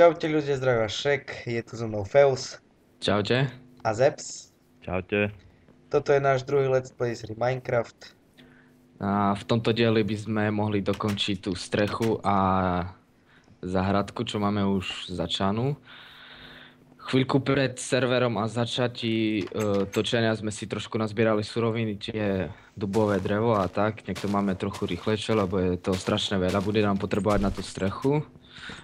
Čaute ľudia, zdravia Šek, je tu so mnou Feus Čaute. a Zeps. Čaute. Toto je náš druhý let's play z hry Minecraft. A v tomto dieli by sme mohli dokončiť tú strechu a záhradku, čo máme už začanú. Chvíľku pred serverom a začatí točenia sme si trošku nazbierali suroviny, čiže dubové drevo a tak. Niekto máme trochu rýchlejšie, lebo je to strašne veľa. Bude nám potrebovať na tú strechu.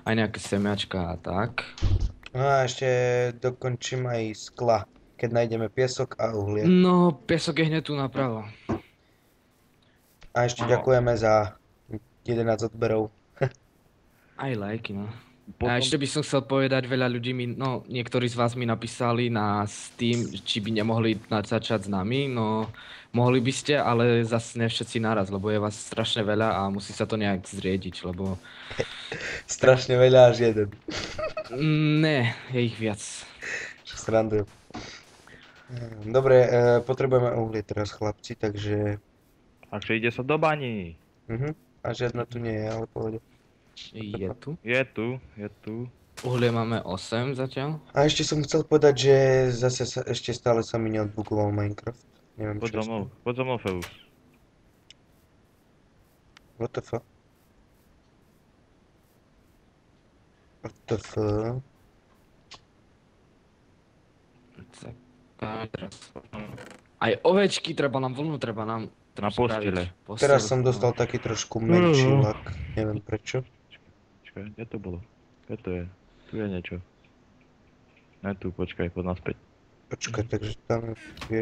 Aj nejaké semiačka a tak. No a ešte dokončím aj skla, keď nájdeme piesok a uhlie. No, piesok je hneď tu napravo. A ešte ďakujeme za 11 odberov. Aj lajky, no. Potom... A ešte by som chcel povedať, veľa ľudí niektorí z vás mi napísali na Steam, či by nemohli začať s nami, no mohli by ste, ale zase ne všetci naraz, lebo je vás strašne veľa a musí sa to nejak zriediť, lebo... Strašne veľa, až jeden. Ne, je ich viac. Čo srandujem. Dobre, potrebujeme uhlie teraz chlapci, takže... Takže ide sa do bani. A žiadna tu nie je, ale pohode. Je tu. Je tu. Uhlie máme 8 zatiaľ. A ešte som chcel povedať, že zase ešte stále sa mi neodbugoval Minecraft. Neviem Poď čo za mnou, Feus. What the fuck? What the fuck? Aj ovečky treba nám, vlnu treba nám. Na postele. Teraz som dostal taký trošku menší lak, neviem prečo. Počkaj, kde to bolo? Kde to je? Tu je niečo. Ne tu, počkaj, poď naspäť. Počkaj, takže tam je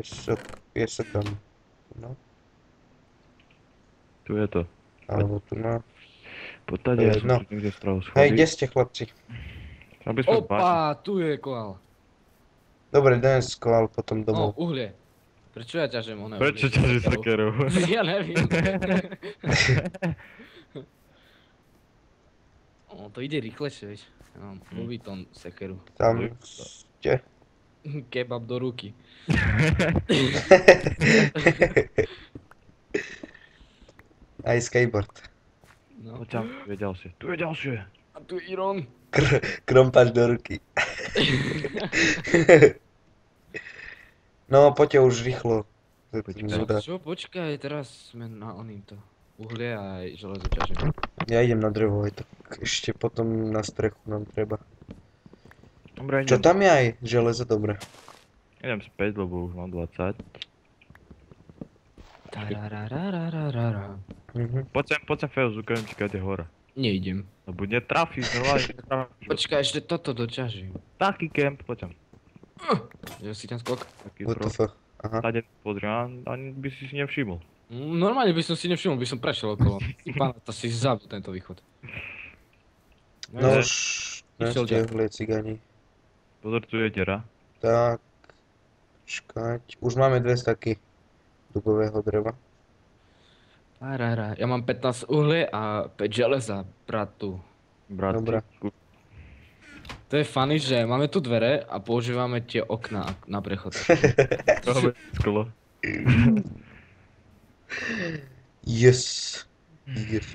piesok tam. No, Tu je to. alebo tu no. Poď tady, ja som No. tu niekde strávil schody. Hej, kde ste chlapci? Aby sme spali. Opa, tu je koal. Dobre, den skoval potom No, domov. uhlie. Prečo ja ťažím oné? Prečo ťaží sakerov? Ja neviem. To ide rýchlejšie, vieš. Ja mám Moviton sekeru. Tam ste. Kebab do ruky. Aj skateboard. No. Poď tam, tu je ďalšie. Tu je ďalšie. A tu je Iron. Krompáč do ruky. No, poďte už rýchlo. Zuda. Čo? Počkaj, teraz sme na onýmto. Uhlie a aj železo ťažím. Ja idem na drevo, aj tak ešte potom na strechu nám treba. Dobre, Čo idem. tam je aj železo, dobre. Idem späť, lebo už mám 20. Tarararararara. Poď sem, Feus, ukážem ti, kde je hora. Neidem. Lebo netrafíš, normálne netrafíš. Počkaj, ešte toto doťažím. Taký kemp, poď sem. Že si ten skok? Taký What the fuck? Aha. Tade pozri, ani by si nevšimol. Normálne by som si nevšimol, by som prešiel okolo. Pána, to si zabil tento východ. No Ne. už Išiel ste uhlie cigáni. Pozor, tu je diera. Tak, počkať. Už máme 2 staky dubového dreva. Ja mám 15 uhlie a 5 železa, bratu. Dobre. To je funny, že máme tu dvere a používame tie okná na prechod. Sklo. Yes. Yes.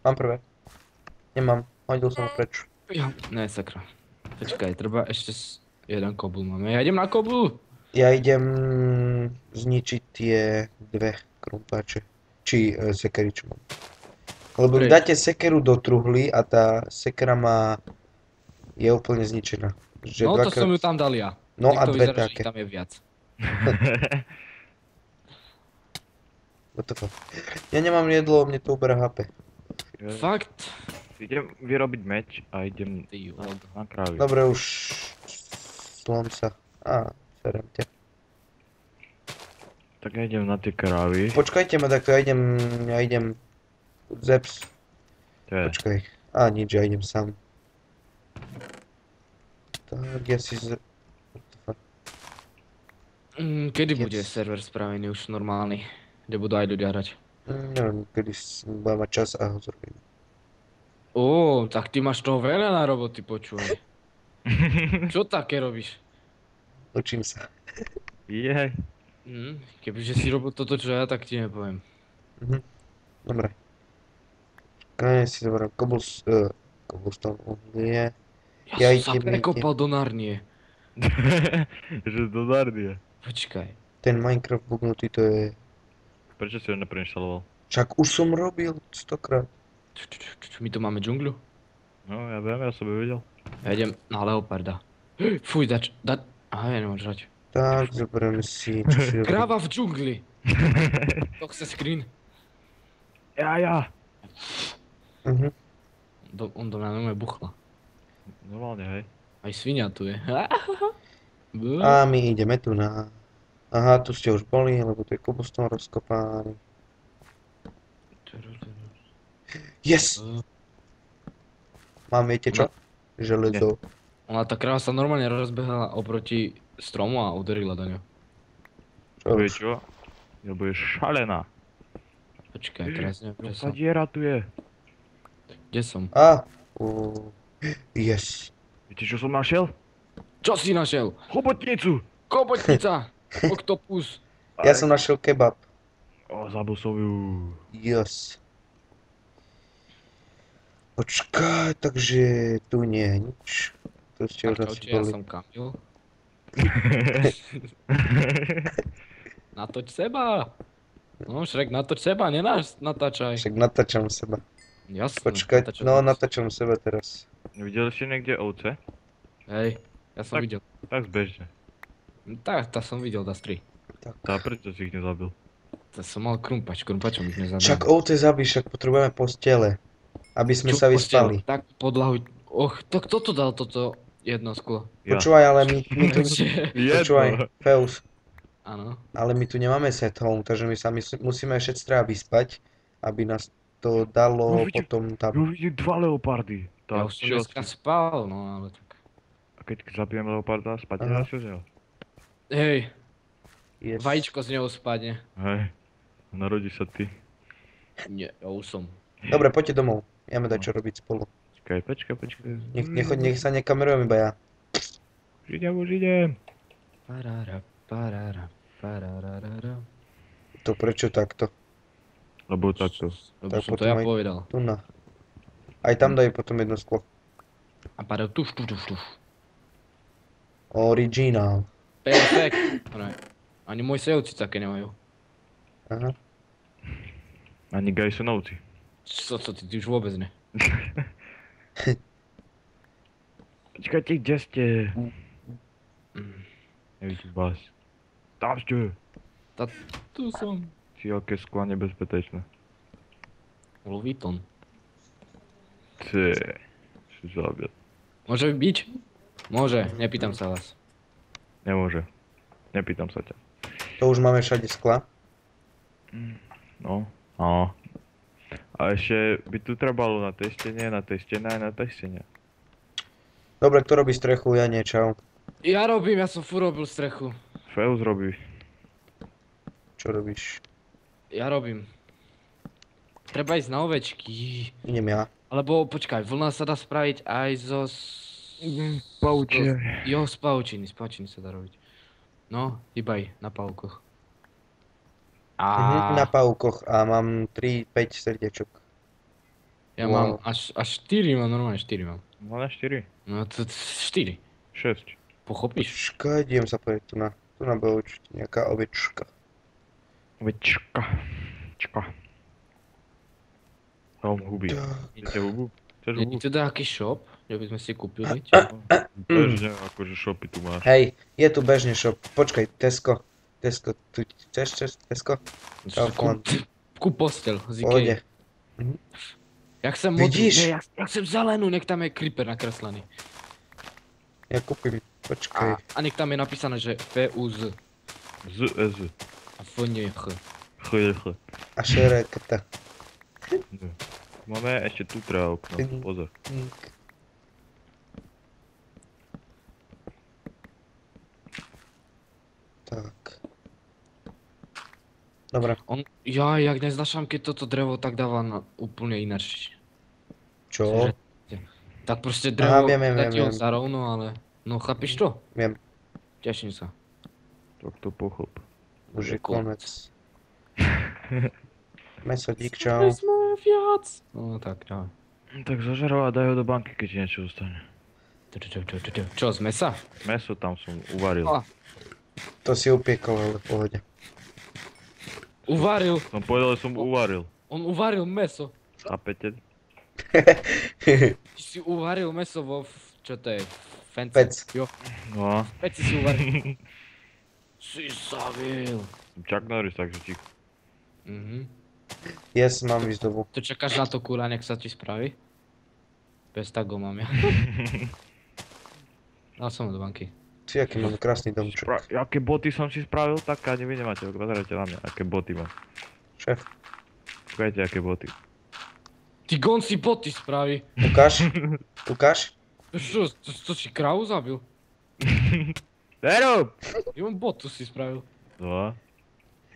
Mám prvé. Nemám. Hodil som ho preč. Ja, ne, sakra. Počkaj, treba ešte jeden kobul máme. Ja idem na kobul! Ja idem zničiť tie 2 krumpáče. Či sekery, čo mám. Lebo Dobre. dáte sekeru do truhly a tá sekera je úplne zničená. Že No to som ju tam dal ja. No a Niekto 2 vyzerá, že také. ich tam je viac. What the fuck? Ja nemám jedlo, mne to uberá HP. Fakt? Idem vyrobiť meč a idem Ty vole. na krávy. Dobre, už slom sa. Serem ťa. Tak ja idem na tie krávy. Počkajte ma takto, ja idem. Zeps, To je. počkaj. Nič, ja idem sám. Tak, ja si What the fuck? Kedy Yes. bude server spravený už normálny? Kde budú aj ľudia hrať? Neviem, kedy budem mať čas a ho zrobím. Tak ty máš toho veľa na roboty, počúvaj. Čo také robíš? Učím sa. Jej. Kebyže si robil toto, čo ja, tak ti nepoviem. Dobre. Krajne si zoberiem cobblestone uhlie. Ja Ja som sa idem, prekopal do Narnie. Že do Narnie. Počkaj. Ten Minecraft bugnutý to je... Prečo si ho nepreinštaloval? Však už som robil 100-krát. My tu máme džungľu. No, ja viem, ja som ju videl. Ja idem na leoparda. Fuj, Aha, ja nemôžem žrať. Tak, zoberiem si, čo si zoberiem. Kráva v džungli. To chce screen. Ja. Mhm. On do mňa normálne buchla. Normálne, hej. Aj svinia tu je. A my ideme tu na... Aha, tu ste už boli, lebo tu je cobblestone rozkopaný. Yes! Mám, viete čo? Železo. Ona tá kráva sa normálne rozbehala oproti stromu a uderila do ňo. Čo? Vieš čo? Lebo je šalená. Počkaj, teraz neviem, kde som. Tá diera tu je. Kde som? A! Yes. Viete, čo som našiel? Čo si našiel? Chobotnicu! Kobotnica! Oktopus! Ja som našiel kebab. Zabil som ju. Yes. Počkaj, takže tu nie je nič. Tu ste už asi Ja boli. som Kamil. Natoč seba! No, Šrek, natoč seba, nenáš natáčaj. Však natáčam seba. Jasné. Počkaj, natáčaj no nás. natáčam seba teraz. Videli ste niekde ovce? Hej, ja som Tak. videl. Tak zbežne. Tak, tá som videl, Dastri. Tá prečo si ich nezabil? To som mal krumpačom ich nezabil. Však ovce zabíš, však potrebujeme postele. Aby sme Čo sa postiel? vyspali. Tak podlahu... tak kto to dal toto jedno sklo? Ja. Počúvaj, ale my tu... Počúvaj, Feus. Áno. Ale my tu nemáme set home, takže my sa musíme všetci treba vyspať, aby nás to dalo No, vidíš- potom tam. Jo, vidím 2 leopardy. Ja Tak, už som dneska spal, no ale tak... A keď zabijem leoparda, spať Aha. na čo z neho? Hej, Yes. vajíčko z neho spadne. Hej. Narodí sa ty. Nie, ja už som. Dobre, poďte domov. Ideme dať čo robiť spolu. Počkaj. Nech sa nekamerujem iba ja. Už idem. Parara, parara, pararara. To prečo takto? Lebo takto. Lebo Tak som to potom ja aj- povedal. Tu na. Aj tam daj potom jedno sklo. A padal tuf. Originál. Perfekt. Ani moji sejovci také nemajú. Aha. Ani Gajsonovci. Co ty už vôbec ne. Počkajte, kde ste? Nevidím vás. Tam ste. Tu som. Či aké skla nebezpečné. Louis Vuitton. Ty. Čo zabiť? Môže byť? Môže, nepýtam sa vás. Nemôže. Nepýtam sa ťa. To už máme všade skla. No. No. A ešte by tu trebalo na tej stene, na tej stene aj na tej stene. Dobre, kto robí strechu? Ja nie, čau. Ja robím, ja som furt robil strechu. Feus robí. Čo robíš? Ja robím. Treba ísť na ovečky. Idem ja. Alebo počkaj, vlna sa dá spraviť aj zo... Paučie. Jo, z paučiny sa dá robiť. No, hýbaj na pavkoch. Na pavúkoch a mám 3-5 srdiečok. Ja Wow. mám až 4, mám normálne 4 mám. No na 4. No to 4. 6. Pochopíš? Počkaj, idem sa povedať tu na. Tu na bola určite nejaká ovečka. Večka. Čka. Mám huby. Tak. Chcete hubu? Chceš Je hubu? tu nejaký shop, že by sme si kúpili? Bežne, akože shopy tu máš. Hej, je tu bežne shop. Počkaj, Tesco. Tesco, tu chceš Tesco? Kaufland. Kúp postel z Pohode. Ikei. Ja chcem modrú, Vidíš? nie, ja chcem zelenú, nech tam je creeper nakreslený. Ja kúpim. Počkaj. A nech tam je napísané, že FUZ. Z. A FNH. Ch. A šerekta. Máme ešte tu treba okno. Pozor. Tak. Dobre. Jak neznášam, keď toto drevo tak dáva na úplne ináč. Čo? Tak proste Aha, drevo, viem. dá ti ho za rovno, ale... No chápiš to? Viem. Teším sa. Tak to pochop. Už je Cool. konec. Mesodík, čau. viac. No tak, dávaj. Tak zožerov a daj ho do banky, keď ti niečo zostane. Čo, z mesa? Meso tam som uvaril. A, To si upiekol, ale v pohode. uvaril. Som povedal, že som uvaril. On uvaril meso. Chápete? Ty si uvaril meso čo to je? Fence? Pec. Jo, No, peci si uvaril. Si zavil. Chuck Norris, takže ticho. Yes, mám ísť dobu. To čakáš na to kúra, nech sa ti spraví? Bez tak go mám ja. Dal som ho do banky. Si, aký mám krásny domček. Aké boty som si spravil, tak ani vy nemáte, pozerajte na mňa, aké boty mám. Šéf, Kúkajte, aké boty. Ty gon si boty spraví. ukáž? Ukáž? To si kravu zabil? Nerob! I on botu si spravil. No,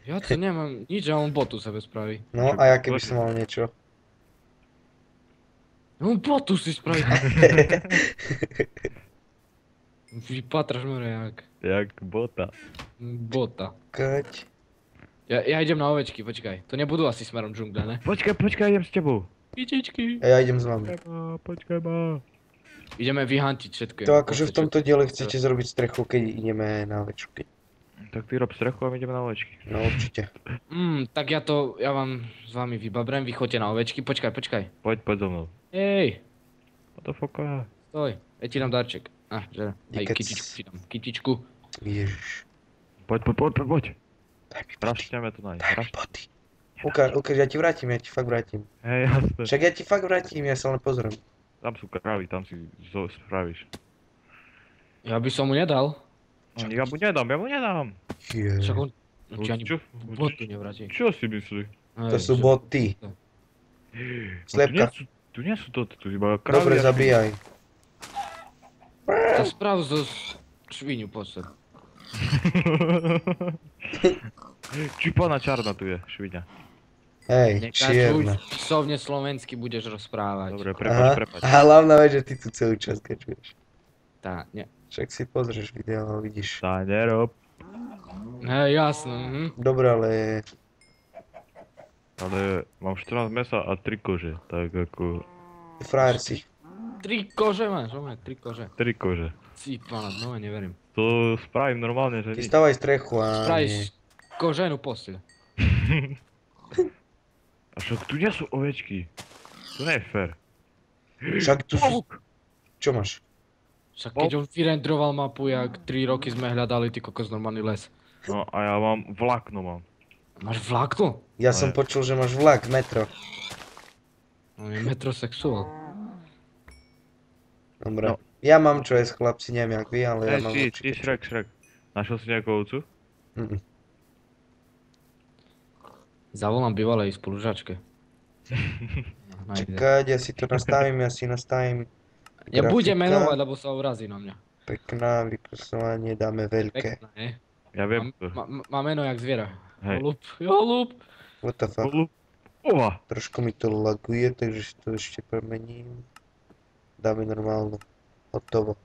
Ja to nemám nič, a on botu sebe spraví. No, a ja keby som mal niečo? On botu si spraví. Vypatraš more jak bota. bota. Kať. Ja idem na ovečky, počkaj. To nebudú asi smerom džungle, ne? Počkaj, idem s tebou. Pičičky. A ja idem s vami. Počkaj ma. Ideme vyhantiť všetko. To akože v tomto diele chcete zrobiť strechu, keď ideme na ovečky. Tak ty rob strechu a my ideme na ovečky. No určite. Tak ja vám s vami vybabrem, vy choďte na ovečky, počkaj. Poď so mnou. Ej, What the fuck? stoj, ja ti dám darček. Že, hej, Nikec. kytičku ti dám, kytičku. Ježiš. Poď. Daj mi boty. Rašteme to na Daj mi boty. Ukáž, ja ti fakt vrátim. Hej, jasne. Však ja ti fakt vrátim, ja sa len pozriem. Tam sú kravy, tam si spravíš. Ja by som mu nedal. No, ja mu nedám. Však Ježiš. on ti ani Čo? botu nevráti. Čo si myslí? To sú boty. Slepka. Tu nie sú to, tu iba kravy. Dobre, zabíjaj. To sprav zo šviniu, poď sem. Čipana čarna tu je, šviňa. Hej, Nekáč už čierna. písovne slovensky budeš rozprávať. Dobre, Aha, prepač. a hlavná vec, že ty tu celý čas kačuješ. Tá, nie. Však si pozrieš video a vidíš. Tá, nerob. Hej, jasno, Dobre, ale Ale mám 14 mesa a 3 kože, tak ako... frajer si. 3 kože máš, 3 kože. 3 kože. Si pána, no neverím. To spravím normálne, že Ty nič. stavaj strechu a nie. Spravíš koženú posteľ. A však tu nie sú ovečky. To nie je fér. Však tu sú... Čo máš? Však keď on vyrendroval mapu, jak 3 roky sme hľadali, ty kokos, normálny les. No a ja mám vlákno mám. Máš vlákno? Ja som počul, že máš vlak, metro. On je metrosexuál. Dobre. No. Ja mám čo jesť, chlapci, neviem jak vy, ale ja Hej, mám ty, určite. Shrek. Našiel si nejakú ovcu? Mm. Zavolám bývalej spolužačke. Čakať, ja si to nastavím. Nebudem Grafika. menovať, lebo sa urazí na mňa. Pekná, vyprosovanie, dáme veľké. Pekná, ne? Ja viem to. Má meno jak zviera. Hej. Holub. What the fuck? Ova! Trošku mi to laguje, takže si to ešte premením. Dáme normálnu. Hotovo.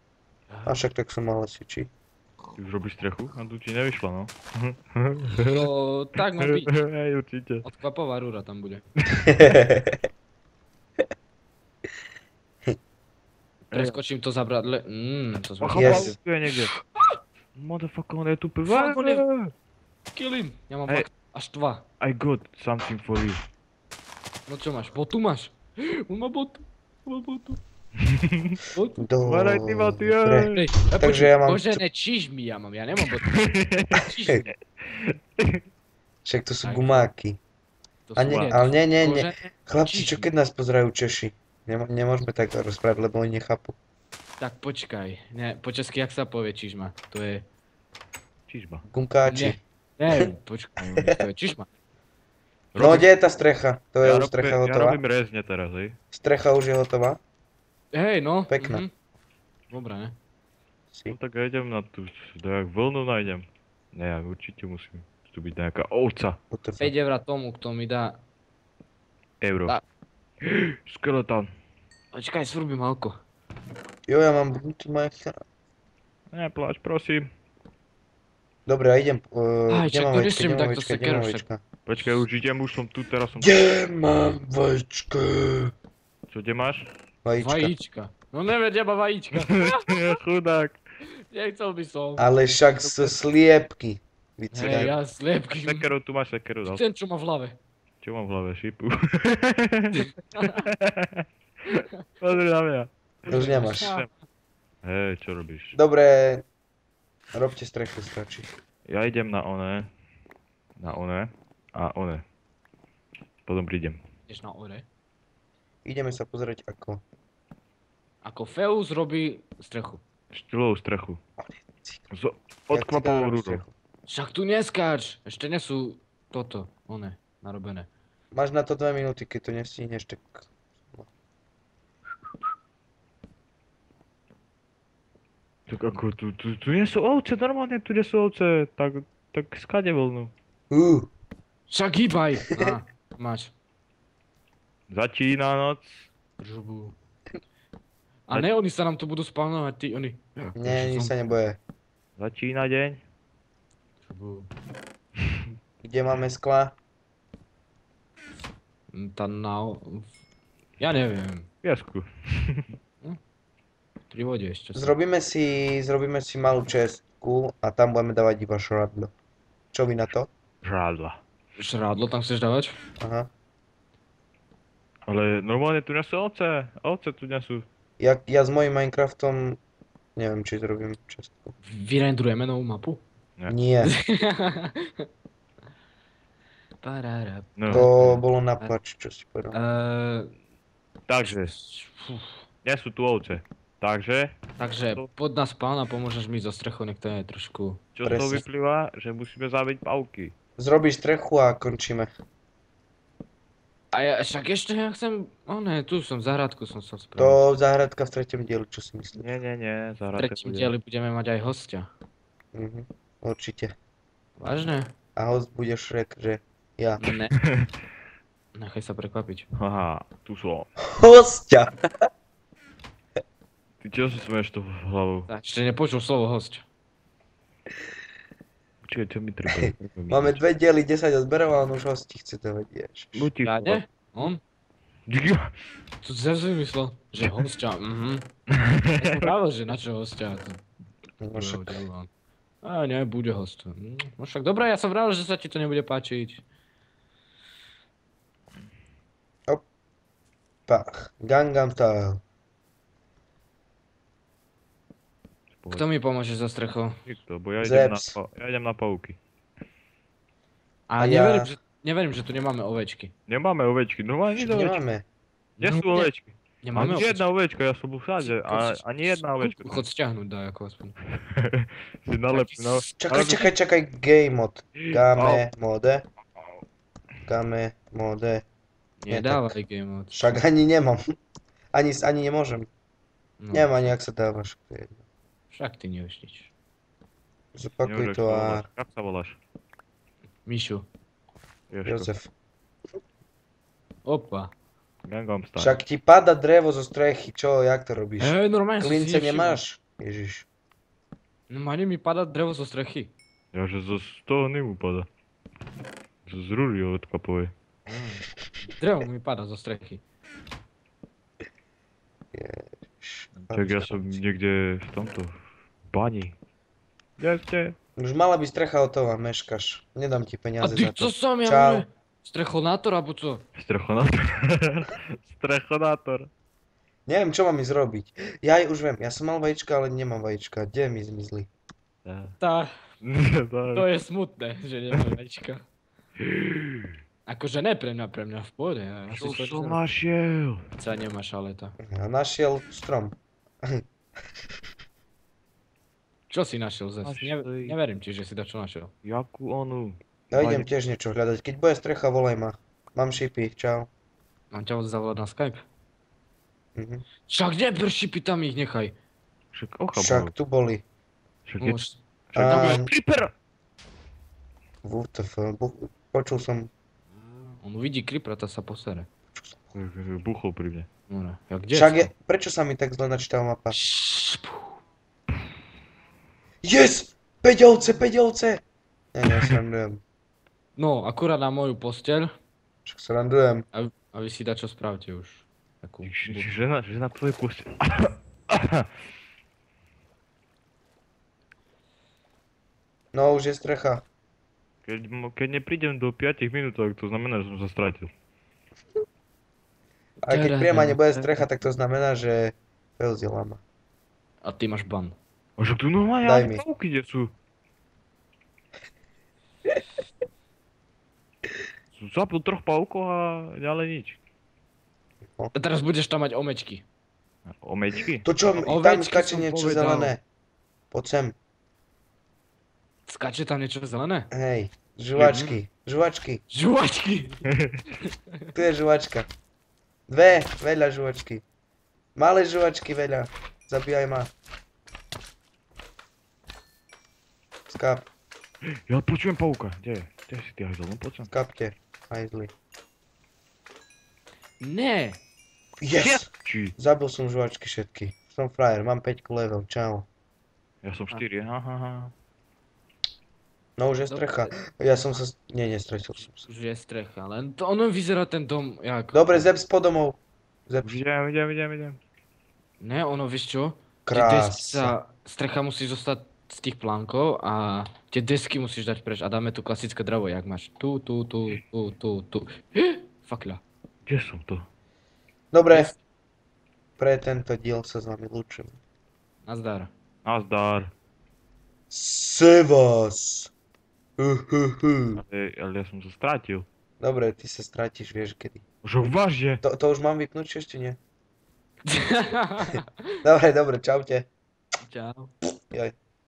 A však tak som mal asi či. Ty už robíš strechu? A tu ti nevyšla, no. No, tak má byť. Hej, určite. Odkvapová rúra tam bude. Preskočím to zabrať to sme Yes. Tu je niekde. Motherfucker, on je tu prvý. Fuck, on je- Kill him. Ja mám Hej. fakt až 2. I got something for you. No čo máš? Botu máš? On má botu. Botu. Varaj ty ma, ty, Dobre. Hej, Takže ja mám... Kožené čižmy ja mám, ja nemám botu. Čižmy. Však to sú Tak. gumáky. To A sú nie, nie, ale to sú nie. kožené Chlapci, čo čižmy. keď nás pozerajú Češi? Nemôžeme tak rozprávať, lebo oni nechápu. Tak počkaj. Ne, po česky jak sa povie čižma? To je... Čižba. Gumkáči. Ne, počkaj, to je čižma. No, kde je tá strecha? To je už strecha Ja hotová? robím rezne teraz, hej. Strecha už je hotová? Hej, no. Pekná. Dobre, ne? Si. No tak ja idem na tú, dojak vlnu nájdem. Ne, ja určite musím tu byť nejaká ovca. What the fuck? 5 eur tomu, kto mi dá... Euro. Tak. Skeleton. Počkaj, svrbím halko. Jo, ja mám bunty majcha. Nepláč, prosím. Dobre, a idem, Aj, kde čak mám to vajíčka, nesiem kde mám takto vajíčka, kde sekeru mám však. vajíčka? Počkaj, už idem, už som tu, teraz som... Kde mám vajíčka? Čo, kde máš? Vajíčka. Vajíčka. No nevedia ma vajíčka. Chudák. Nechcel by som. Ale však sú sliepky. Vy Hej, cigáni. ja sliepky. Sekeru, tu máš sekeru, dal. Ten, čo má v hlave. Čo mám v hlave, šipu? Pozri na mňa. Už nemáš. Hej, čo robíš? Dobre, robte strechu, stačí. Ja idem na one. A one. Potom prídem. Ideš na ore. Ideme sa pozrieť ako. Ako Feus robí strechu. Štýlovú strechu. S jak odkvapovou cigár rúdou. strechu. Však tu neskáč. Ešte nie sú toto, one, narobené. Máš na to 2 minúty, keď to nestihneš, tak... Tak ako, tu nie sú ovce, normálne tu nie sú ovce. Tak skade voľnú. Však hýbaj. Á, máš. Začína noc. Žubu. A ne, oni sa nám tu budú spawnovať, tí, oni. Nie, nič sa neboje. Začína deň. Žubu. Kde máme skla? Tá na... Ja neviem. Piesku. Pri vode ešte. Zrobíme si malú čestku a tam budeme dávať iba šradlo. Čo vy na to? Žádla. Šrádlo tam chceš dávať? Aha. Ale normálne tu nie sú ovce. Ovce tu nie sú. Ja s mojím Minecraftom neviem, či zrobím čestku. Vyrendrujeme novú mapu? Ne. Nie, Pararap. No. to bolo na plač, čo si povedal. Takže, nie sú tu ovce. Takže, Takže pod nás pán a pomôžeš mi zo strechu, nech to je trošku... čo z toho Presne. vyplýva? Že musíme zabiť pavky. Zrobíš strechu a končíme. A ja však ešte ja chcem... O ne, tu som, v záhradku som sa spravil. To záhradka v 3. dieli, čo si myslíš? Nie, V zahrať. tretím dieli budeme mať aj hostia. Mhm, určite. Vážne? A host bude Shrek, že ja. Ne. Nechaj sa prekvapiť. Haha, tu som. Hostia! Ty čo si smeješ to hlavou? Tak, ešte nepočul slovo hosť. Počkaj, čo mi treba? Máme 2 diely, 10 odberov a on už hosti chce to vedieť. Buď Ja ne? On? Tu zase vymyslel, že hostia, Ja som pravil, že na čo hostia. No však, A ne, bude host. No však dobré, ja som pravil, že sa ti to nebude páčiť. pach, Gangnam Style. Kto mi pomôže so strechou? Nikto, bo ja idem Zeps. ja idem na pavky. A A ja- neverím, že tu nemáme ovečky. Nemáme ovečky, normálne Čo nie ovečky. nemáme? Nie sú No, ovečky. Nemáme Ani jedna ovečka, ja som bol všade, ani jedna ovečka. Chod stiahnuť, daj ako aspoň. Si nalepí, no. Čakaj, game mod. Game mode. Game mode. Nie, Nedávaj game mode. Však ani nemám. Ani nemôžem. No, Neviem ani, jak sa dáva. Však to je jedno. však ty nevieš nič. Zopakuj to a... Jak sa voláš? Mišu. Jožko. Jozef. Opa. Gangnam Style. Však ti pada drevo zo strechy, čo, jak to robíš? Normálne som si Klince nevšimol. nemáš? Ježiš. Normálne mi padá drevo zo strechy. Ja, že z toho nymu pada. Z rúry odkapovej. Drevo mi padá zo strechy. Tak ja som niekde v tomto, v bani. Kde ste? Už mala by strecha hotová, meškaš. Nedám ti A peniaze ty za to. co som ja? Čau. Čau. Strechonátor, alebo co? Strechonátor. Strechonátor. Neviem, čo mám ísť robiť. Ja už viem, ja som mal vajíčka, ale nemám vajíčka. Kde mi zmizli? Tá, to To je smutné, že nemám vajíčka. Akože ne pre mňa v pohode. Ja Čo si som našiel? Sa nemáš ale to. Ja našiel strom. Čo si našiel zase? Našli. Neverím ti, že si dačo našiel. Jakú onu? Ja idem tiež niečo hľadať. Keď bude strecha, volaj ma. Mám šipy, čau. Mám ťa zavolať na Skype? Mhm. Však kde šipy, tam ich nechaj. Však ocha Však bol. tu boli. Však je... Už. Však tam je A- creeper! WTF, počul som. On uvidí creepera, to sa posere. Buchol pri mne. Dobre, ja kde Však som? je, prečo sa mi tak zle načítala mapa? Šš, pú. Yes! 5 ovce, 5 ovce! Ja srandujem. No, akurát na moju posteľ Však srandujem. a vy si dačo spravte už. Takú Že na tvojej poste. No, už je strecha. Keď neprídem do 5 minút, tak to znamená, že som sa stratil. A keď priama nebude strecha, tak to znamená, že Fails je lama. A ty máš ban. A že tu normálne Daj ani mi. pavúky kde sú. Som zapil 3 pavúkov a ďalej nič. A teraz budeš tam mať omečky. Omečky? To čo, tam Ovečky skáče som niečo povedal. zelené. Poď sem. Skáče tam niečo zelené? Hej, žuvačky, žuvačky. Žuvačky! Tu je žuvačka. Dve, veľa žuvačky. Malé žuvačky veľa. Zabíjaj ma. Skap, Ja počujem pavúka. Kde je? Kde si ty hajzel? No poď sem. skapte. Hajzli. Ne! Yes! Či? Zabil som žuvačky všetky. Som frajer, mám 5 level, čau. Ja som 4, aha. No už je strecha. Ja som sa... Nie, nestratil som sa. Už je strecha, len to ono vyzerá ten dom jak... Dobre, Zep s podomov. Zep. Idem. Ne, ono vieš čo? Krása. Strecha musí zostať z tých plánkov a tie desky musíš dať preč a dáme tu klasické drevo, jak máš. Tu. Fakľa. Kde som to? Dobre. Pre tento diel sa s vami lúčim. Nazdar. Nazdar. Sevas. Ale ja som sa stratil. Dobre, ty sa stratíš, vieš kedy. Že vážne? To už mám vypnúť, či ešte nie? Dobre, čaute. Čau. Joj.